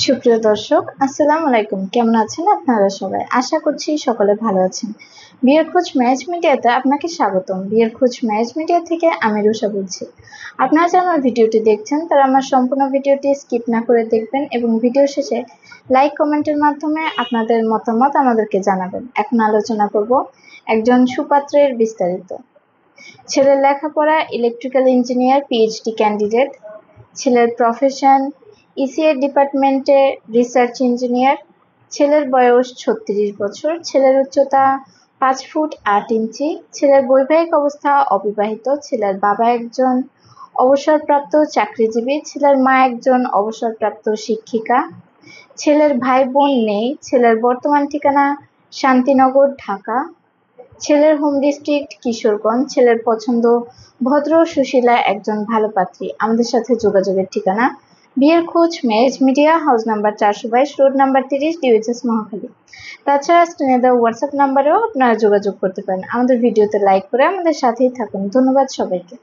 সুপ্রিয় দর্শক, আসসালামু আলাইকুম। কেমন আছেন আপনারা সবাই? আশা করছি সকলে ভালো আছেন। বিয়ের খোঁজ ম্যারেজ মিডিয়াতে আপনাকে স্বাগতম। বিয়ের খোঁজ ম্যারেজ মিডিয়া থেকে আমি রুষা বলছি। আপনারা যারা আমার ভিডিওটি দেখছেন তারা আমার সম্পূর্ণ ভিডিওটি স্কিপ না করে দেখবেন এবং ভিডিও শেষে লাইক কমেন্টের মাধ্যমে আপনাদের মতামত আমাদেরকে জানাবেন। এখন আলোচনা করব একজন সুপাত্রের বিস্তারিত। ছেলের লেখাপড়া ইলেকট্রিক্যাল ইঞ্জিনিয়ার, পিএইচডি ক্যান্ডিডেট। ছেলের প্রফেশন ইসিএ ডিপার্টমেন্টে রিসার্চ ইঞ্জিনিয়ার। ছেলের বয়স 36 বছর। ছেলের উচ্চতা 5 ফুট 8 ইঞ্চি। ছেলের বৈবাহিক অবস্থা অবিবাহিত। ছেলের বাবা একজন অবসরপ্রাপ্ত চাকরিজীবী। ছেলের মা একজন অবসরপ্রাপ্ত শিক্ষিকা। ছেলের ভাই বোন নেই। ছেলের বর্তমান ঠিকানা শান্তিনগর, ঢাকা। ছেলের হোম ডিস্ট্রিক্ট কিশোরগঞ্জ। ছেলের পছন্দ ভদ্র সুশীলা একজন ভালো পাত্রী। আমাদের সাথে যোগাযোগের ঠিকানা বিয়ের খোঁজ marriage media, house number 422, road number 30, DOHS Mohakhali. তাছাড়া স্ক্রিনে দেওয়া হোয়াটসঅ্যাপ নাম্বারেও আপনারা যোগাযোগ করতে পারেন। আমাদের ভিডিওতে লাইক করে আমাদের সাথেই থাকুন। ধন্যবাদ সবাইকে।